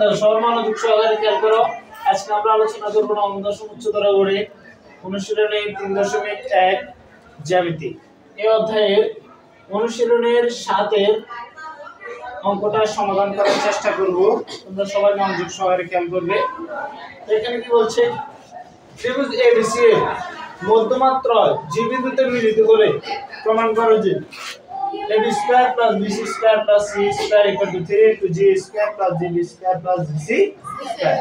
সবার মনোযোগ সহকারে খেয়াল করো। আজকে আমরা আলোচনা করব নবম দশম উচ্চতর গণিত অনুশীলনী 3.1 জ্যামিতি। এই অধ্যায়ের অনুশীলনের 7 এর অঙ্কটা সমাধান করার চেষ্টা করব। তোমরা সবাই মনোযোগ সহকারে খেয়াল করবে। এখানে কি বলছে, ত্রিভুজ এবিসি এর মধ্যমাত্রা জি বিন্দুতে মিলিত হলে প্রমাণ করো যে ab square plus bc square plus c square equal to 3 into g square plus gb square plus gc square।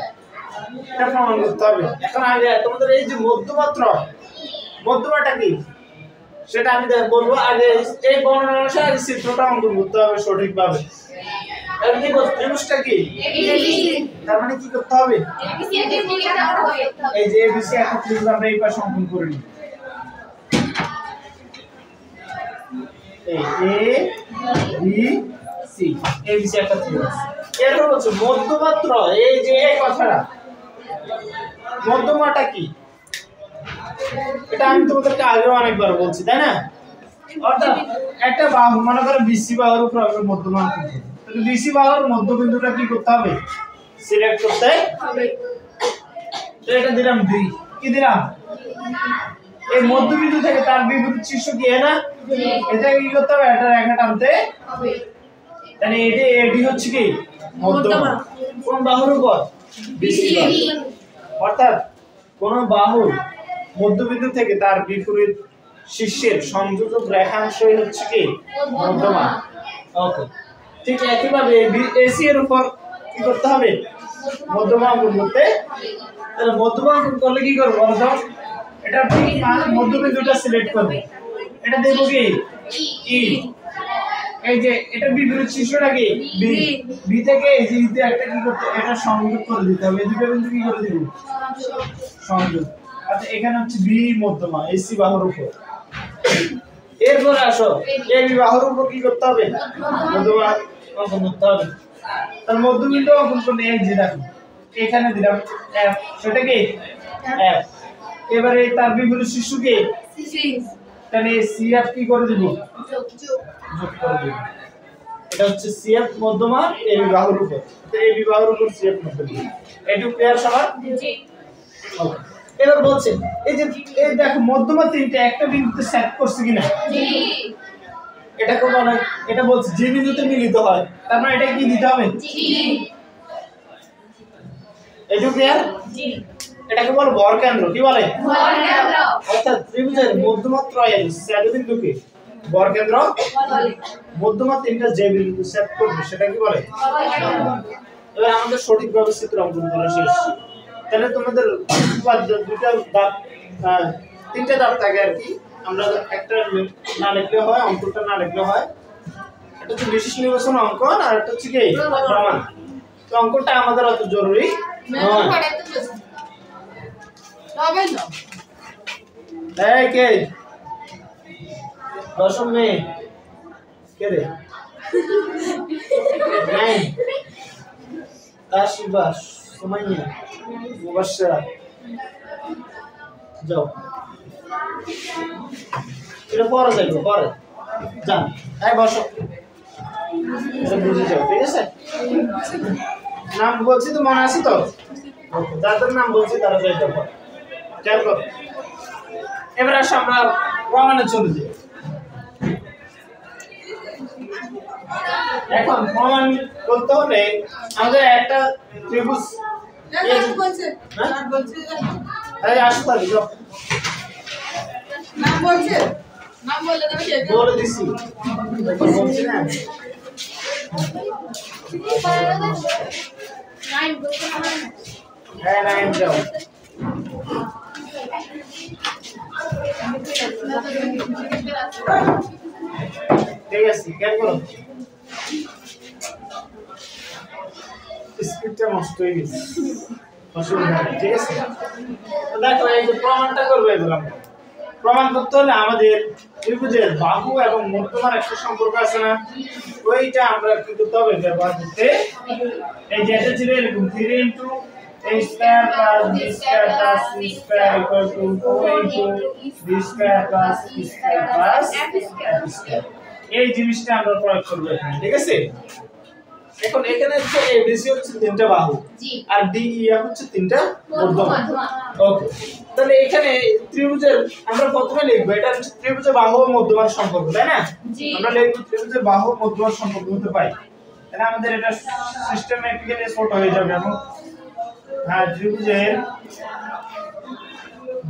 এটা প্রমাণ করতে হবে। এখন আগে তোমাদের এই যে মধ্যমাটা কি সেটা আমি বলবো। আগে এই বর্ণনা অনুসারে চিত্রটা অঙ্কন করতে হবে সঠিকভাবে। এর কি ত্রিভুজটা কি তার মানে কি করতে হবে, এই যে abc একটা ত্রিভুজ আমরা এই পাশে অঙ্কন করে নিই। এই ABC একটা ত্রিভুজ। এরপর হচ্ছে মধ্যমাত্রা, এই যে এই কথাটা মধ্যমাটা কি এটা আমি তোমাদেরকে আগেও অনেকবার বলছি, তাই না? অর্থাৎ একটা বাহু মনে করো BC বাহুর উপর আমরা মধ্যমান করব, তাহলে BC বাহুর মধ্যবিন্দুটা কি করতে হবে, সিলেক্ট করতে হবে। তো এটা দিলাম 2, কি দিলাম, এই মধ্যবিন্দু থেকে তার বিপরীত শীর্ষ কি না, এটা কি করতে হবে, এটা রেখা টানতে হবে। তাহলে এডি হচ্ছে কি মধ্যমা, কোন বাহুর উপর, BC। অর্থাৎ কোন বাহুর মধ্যবিন্দু থেকে তার বিপরীত শীর্ষের সংযোজক রেখাংশই হচ্ছে কি মধ্যমা। ওকে, ঠিক একইভাবে AC এর উপর কি করতে হবে, মধ্যমা অঙ্কন করতে। তাহলে মধ্যমা অঙ্কন করলে কি করব বলতো, এটা ঠিক মধ্যবিন্দুটা সিলেক্ট করব, এটা দেব কি E। এই যে এটা বিপরীত শীর্ষটা কি B থেকে এই যে ইতে একটা কি করতে, এটা সংযোগ করে দিতে হবে। এই দুটো বিন্দু কি করে দিব, সংযোগ। আচ্ছা এখানে হচ্ছে B মধ্যমা AC বাহুর উপর। এরপর আসো AB বাহুর উপর কি করতে হবে, মধ্যমা অঙ্কন করতে হবে। তার মধ্যবিন্দু অঙ্কন করলে এই যে দেখো এখানে দিলাম F, সেটা কি F। এবারে তার বিপরীত শীর্ষ কি C, তাহলে CF কি করে দিব, যোগ করে দিব। এটা হচ্ছে CF মধ্যমা AB বাহুর উপর। তো AB বাহুর উপর CF মধ্যমা, এটু ক্লিয়ার সবার? জি। ওকে, এবার বলছে এই যে এই দেখো মধ্যমা তিনটা একটা বিন্দুতে সেট করছে কিনা, জি। এটা কোন বলে, এটা বলছে যে বিন্দুতে মিলিত হয়, তার মানে এটা কি দিতে হবে, জি। এটু ক্লিয়ার? জি। এটাকে বলে বর্গকেন্দ্র, কি বলে বর্গকেন্দ্র। অর্থাৎ ত্রিভুজের মধ্যমাত্রা এই বিন্দুকে বর্গকেন্দ্র বলে। মধ্যমা তিনটা যে বিন্দু সেট করবে সেটা কি বলে বর্গকেন্দ্র। এবার আমাদের সঠিকভাবে চিত্র অঙ্কন করা শেষ। তাহলে তোমাদের দুটো দাগ, তিনটা দাগ থাকে আর কি। আমরা একটা না লিখলে হয়, অঙ্কটা না লিখলে হয়। এটা হচ্ছে বিশেষ নির্বাচন অঙ্কন, আর এটা হচ্ছে কি প্রমাণ। তো অঙ্কনটা আমাদের অত জরুরি নয়। এই কে দশম মেয়ে কে রে, নাই তাশিবা সুমাইয়া মুবাশশিরা, যাও এটা পরে যাইবো, পরে যান। এই বসো, এটা বুঝে যাও, ঠিক আছে? নাম বলছি তো মনে আছে তো, যাদের নাম বলছি তারা যাইতে পারে, খেয়াল করো। এবার আসো আমরা প্রমাণে চলে যাই। এখন প্রমাণ করতে হলে আমাদের একটা ত্রিভুজ বলছে আসো তাহলে যাও, নাম বলছে, নাম বললে তুমি বলে দিছি, বলছি না হ্যাঁ নাইন যাও। ঠিক আছে, খেয়াল করো, স্পিডটা নষ্ট হয়ে গেছে, অসুবিধা নেই, ঠিক আছে? দেখো এই যে প্রমাণটা করবো, এগুলো প্রমাণ করতে হলে আমাদের ত্রিভুজের বাহু এবং মধ্যমার একটা সম্পর্ক আছে না, ওইটা আমরা কি করতে হবে, ব্যবহার করতে। এই যে এটা ছিল এরকম 3 into a square plus b square plus c square equal to 4 into b square plus c square plus f square। এই জিনিসটা আমরা প্রয়োগ করব এখানে, ঠিক আছে? এখন এখানে হচ্ছে এবিসি হচ্ছে তিনটা বাহু আর ডিইএফ হচ্ছে তিনটা মধ্যমা। ওকে, তাহলে এখানে ত্রিভুজের আমরা প্রথমে লিখব এটা হচ্ছে ত্রিভুজের বাহু ও মধ্যমার সম্পর্ক, তাই না? আমরা লিখব ত্রিভুজের বাহু ও মধ্যমার সম্পর্ক হতে পাই, তাহলে আমাদের এটা সিস্টেমেটিক্যালি সর্ট হয়ে যাবে। এবং হ্যাঁ, ত্রিভুজের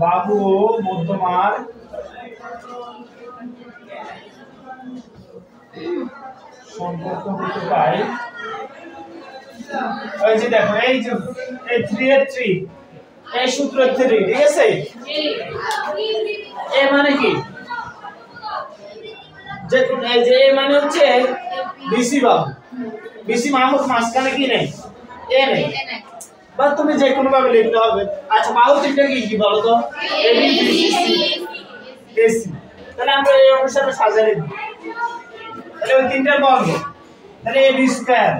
বাহু ও মধ্যমার সম্পর্ক হতে পাই। ওই যে দেখো এই যে এই 3 এর 3 এই সূত্র 3, ঠিক আছে? এ মানে কি? যে এই যে এ মানে হচ্ছে বিসি বাহু, বিসি বাহুর মাঝখানে কি নেই? এ নেই, বা তুমি যে কোনো ভাবে লিখতে হবে। আচ্ছা, বাহু তিনটা কি কি বলো তো? AB BC AC. তাহলে আমরা এই অনুসারে সাজিয়ে লিখব। তাহলে ওই তিনটার বর্গ, তাহলে AB square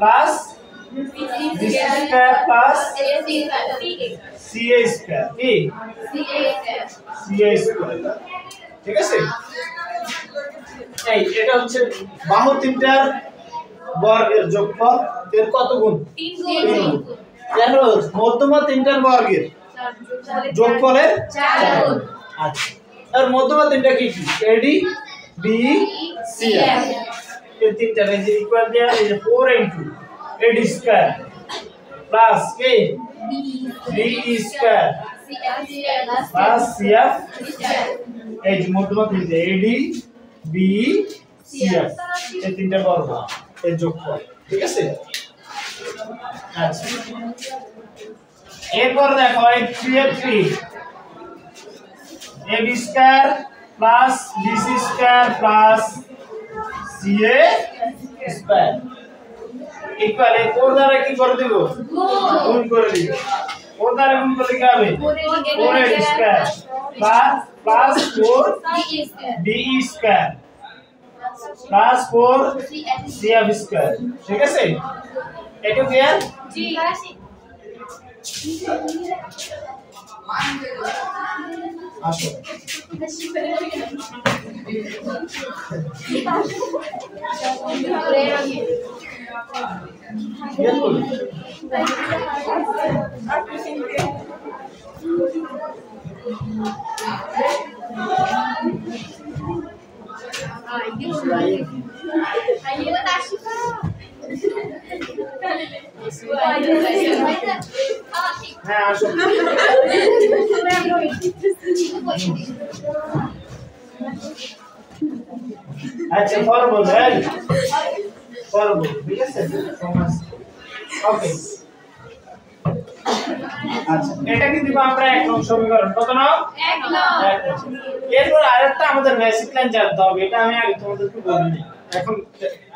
plus BC square plus CA square, কি সিএ স্কয়ার, ঠিক আছে? এই এটা হচ্ছে বাহু তিনটার বর্গের যোগফল, এর কত গুণ? 3 গুণ। দেখো মধ্যমা তিনটার বর্গের যোগফলের 4 গুণ। আচ্ছা, আর মধ্যমা তিনটা কি কি? এডি বি সি। এই তিনটা এই যে ইকুয়াল দেয়া, এই যে 4 ইনটু এডি square plus K B square plus CF. এই যে মধ্যমা তিনটা এডি বি সিএফ, এই তিনটা বর্গ এর যোগফল, ঠিক আছে? আচ্ছা, এরপর দেখো এই 3 এর 3 AB square plus BC square plus CA square equal এই 4 দ্বারা কি করে দেব? গুণ করে দিব। 4 দ্বারা গুণ করলে কি হবে? 4 a square plus 4 b square plus 4 CF square, ঠিক আছে? এটা ক্লিয়ার? জি। আসো, হ্যাঁ আসো। আচ্ছা, ফর্মুলা ঠিক আছে? ওকে, আচ্ছা এটা কি দিব আমরা? 1 নং সমীকরণ। কত নং? 1 নং। এরপর আরেকটা আমাদের বেসিক লাইন জানতে হবে, এটা আমি আগে তোমাদেরকে বলিনি, এখন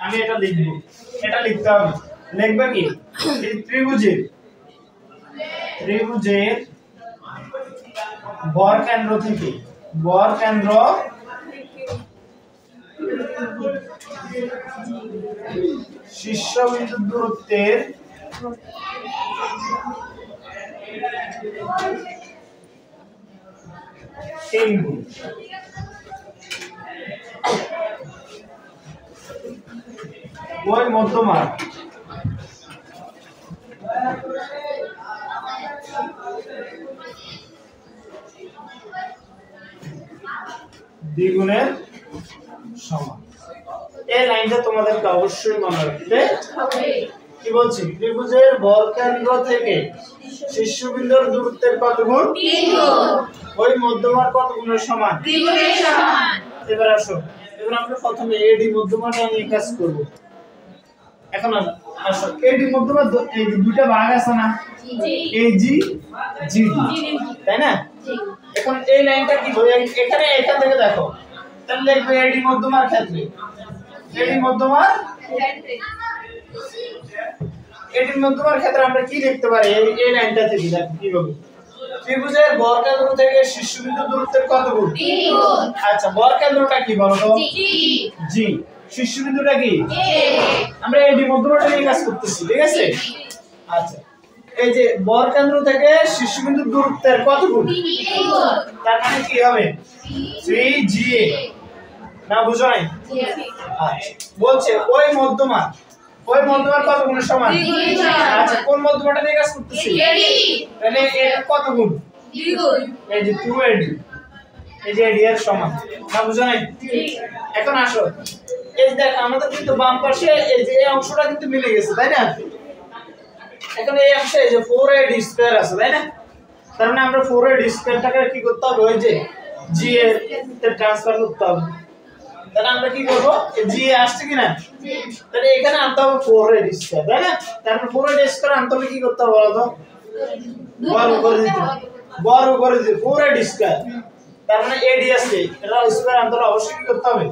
আমি এটা লিখব। এটা লিখতে হবে, লিখবে কি? এই ত্রিভুজের বর কেন্দ্র থেকে শীর্ষবিন্দু দূরত্বের 3 গুণ। ওই মধ্যমার দ্বিগুণের সমান। এই লাইনটা তোমাদেরকে অবশ্যই মনে রাখতে হবে। কি বলছি? ত্রিভুজের বর্গকেন্দ্র থেকে শীর্ষবিন্দুর দূরত্বের কত গুণ? 3 গুণ। ওই মধ্যমার কত গুণের সমান? 3 গুণের সমান। এবার আসো, এবার আমরা প্রথমে এডি মধ্যমাটা নিয়ে কাজ করব। এখন আসো, এডি মধ্যমা এই দুটো ভাগ আছে না? জি। এজি জিডি, তাই না? জি। এখন এই লাইনটা কি হয়? এখান থেকে দেখো, তাহলে লিখবে এডি মধ্যমার ক্ষেত্রে আমরা কি লিখতে পারি? এই লাইনটা থেকে দেখো কিভাবে। ত্রিভুজের বর্গকেন্দ্র থেকে শীর্ষবিন্দু দূরত্বের কত গুণ? 3 গুণ। আচ্ছা, বর্গকেন্দ্রটা কি বলো তো? জি। শীর্ষবিন্দুটা কি? এ। আমরা এডি মধ্যমাটা নিয়ে কাজ করতেছি, ঠিক আছে? আচ্ছা, এই যে বর্গকেন্দ্র থেকে শীর্ষবিন্দু দূরত্বের কত গুণ? 3 গুণ। তার মানে কি হবে? 3GA। না বুঝো নাই? আচ্ছা, বলছে ওই মধ্যমা ওই মধ্যমার কত গুণের সমান? আচ্ছা কোন মধ্যমাটা নিয়ে কাজ করতেছি? তাহলে এটা কত গুণ? এই যে 2AD, এই যে AD এর সমান না, বুঝো নাই? এখন আসো, এই যে দেখ আমাদের কিন্তু বাম পাশে এই যে এই অংশটা কিন্তু মিলে গেছে, তাই না? এখন এই অংশে এই যে 4AD স্কয়ার আছে, তাই না? তার মানে আমরা 4AD স্কয়ারটাকে কি করতে হবে? ওই যে G তে ট্রান্সফার করতে হবে। তাহলে আমরা কি করব? এই G আসছে কিনা, তাহলে এখানে আনতে হবে 4AD স্কয়ার, তাই না? তারপর 4AD স্কয়ার আনতে হবে কি করতে হবে বলো তো? বর্গ করে দিতে হবে, বর্গ করে দিতে 4AD স্কয়ার, তার মানে AD আছে, এটা স্কয়ার আনতে হলে অবশ্যই কি করতে হবে?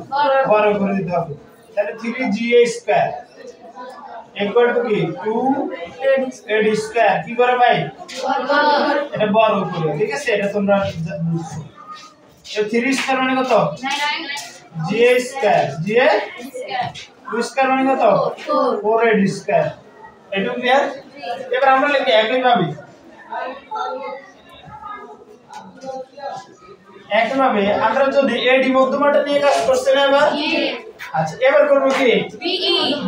বর্গ করে দিতে হবে। তাহলে 3GA স্কয়ার ইকুয়াল টু কি 2AD স্কয়ার কি করে ভাই? এটা বর্গ করে, ঠিক আছে? এটা তোমরা বুঝছো। এই 3 স্কয়ার মানে কত? 9GA স্কয়ার, GA 2 স্কয়ার মানে কত? 4AD square. এটা ক্লিয়ার? এবার আমরা লিখি একই ভাবে, একইভাবে আমরা যদি AD মধ্যমাটা নিয়ে কাজ করছি না এবার? আচ্ছা এবার করব কি?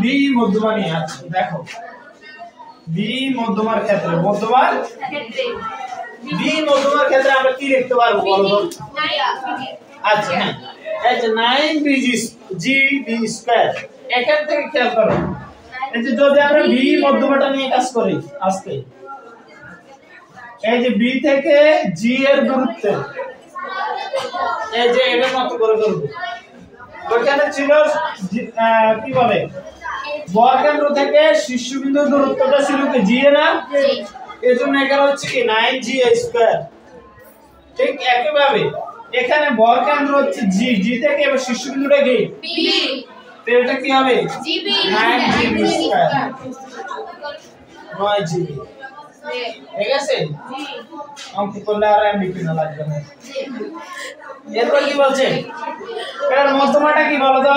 B মধ্যমা নিয়ে। আচ্ছা দেখো B মধ্যমার ক্ষেত্রে B মধ্যমার ক্ষেত্রে আমরা কি লিখতে পারবো বলো তো? আচ্ছা হ্যাঁ, এই যে 9GB স্কয়ার, এখান থেকে খেয়াল করো, এই যে যদি আমরা B মধ্যমাটা নিয়ে কাজ করি আজকে, এই যে B থেকে G এর দূরত্ব এই যে এটার মত করে করব। ওখানে ছিল কি বলে, বর্গকেন্দ্র থেকে শীর্ষবিন্দুর দূরত্বটা ছিল কি G না? এজন্য এখানে হচ্ছে কি 9GA স্কয়ার। ঠিক একইভাবে এখানে বর্গকেন্দ্র হচ্ছে G, G থেকে এবার শীর্ষবিন্দুটা কি B, তো এটা কি হবে? 9GB square, 9GB। ঠিক আছে? অঙ্ক করলে আর এমবি কিনা লাগবে না। এরপর কি বলছে? এর মধ্যমাটা কি বলো তো?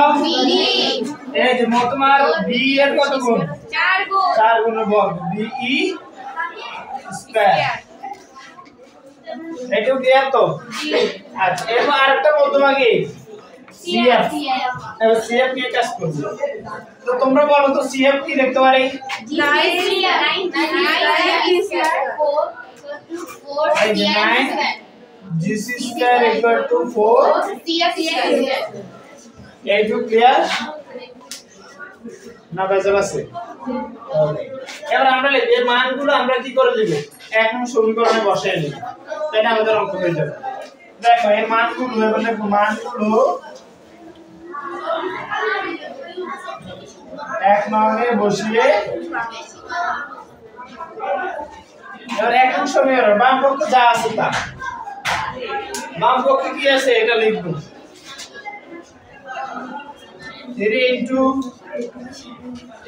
এই যে মধ্যমার B এর কত গুণ? 4 গুণ, 4 গুণের বর্গ, BE স্কয়ার। এটাও কি এত? আচ্ছা এরপর আরেকটা মধ্যমা কি? CF। এবার CF নিয়ে কাজ করব। তো তোমরা বলো তো CF কি লিখতে পারি? 9GC square equal two 4CF square. এইটুকু ক্লিয়ার না? বেজাল আছে? এবার আমরা এর মানগুলো আমরা কি করে লিখব? এখন সমীকরণে বসাই লিখব, তাই না? আমাদের অঙ্ক হয়ে যাবে। দেখো এর মানগুলো এবার লিখব, মানগুলো 1 নংয়ে বসিয়ে, এবার এখন সমীকরণ বাম পক্ষে যা আছে তা, বাম পক্ষে কি আছে এটা লিখব। 3 into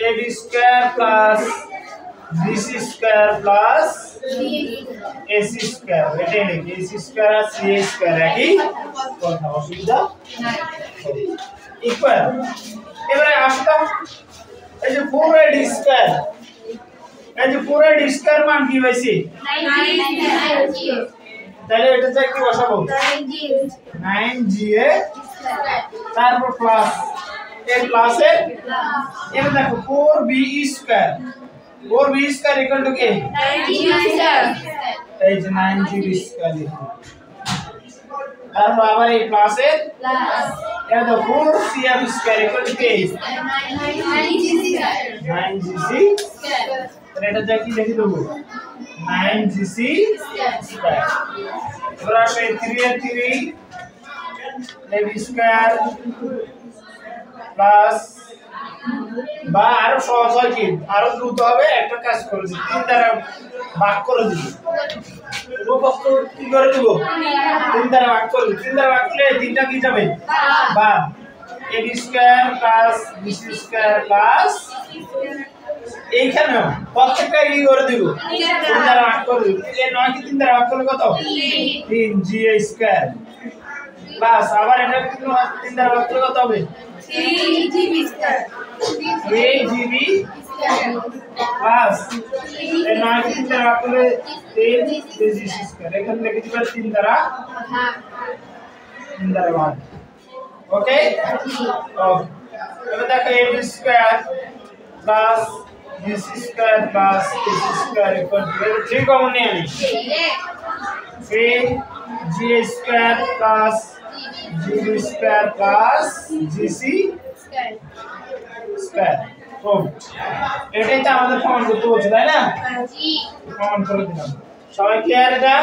AB square plus BC square plus AC square, এটাই লিখি। AC square আর CA square একই কথা, অসুবিধা নাই। ইকুয়াল, এবারে আসলাম এই যে 4AD স্কয়ার, এই যে 4AD স্কয়ার মান কি পাইছি? 9GA। তাহলে এটা যা কি বসাবো? 9GA তারপর প্লাস এর প্লাসে এর দেখো 4BE square, 4BE square equal two কি? 9GB square. এই যে 9GB স্কয়ার লিখো, তারপর আবার এই প্লাসে প্লাস এর দেখো 4CF স্কয়ার ইকুয়াল টু কি? 9GC square. তাহলে এটা যা কি লিখে দেব? 9GC square. এবার আসে 3 এর 3 AB স্কয়ার প্লাস, বা আরো সহজ হয় কি, আরো দ্রুত হবে, একটা কাজ করে দিই, 3 দ্বারা ভাগ করে দিই। উপপক্ষ কি করে দেব? 3 দ্বারা ভাগ করে দিই। 3 দ্বারা ভাগ করলে 3টা কি যাবে? বাদ। AB square plus BC square plus, এইখানেও প্রত্যেকটা কি করে দিব? 3 দ্বারা ভাগ করে দিব। এই 9 কি 3 দ্বারা ভাগ করলে কত? 3GA স্কয়ার প্লাস আবার এটা কি 3 দ্বারা ভাগ করলে কত হবে? 3GB square, 3GB square plus এই 9 কি 3 দ্বারা ভাগ করলে 3GC স্কয়ার। এখানে লিখে দিবা 3 দ্বারা ভাগ। ওকে, এবার দেখো AB square plus BC square plus AC square equal to 3 common নিয়ে আনি 3 G square plus GB square plus GC square এটাই তো আমাদের প্রমাণ করতে বলছে তাই না জি প্রমাণ করে দিলাম সবাই ক্লিয়ার এটা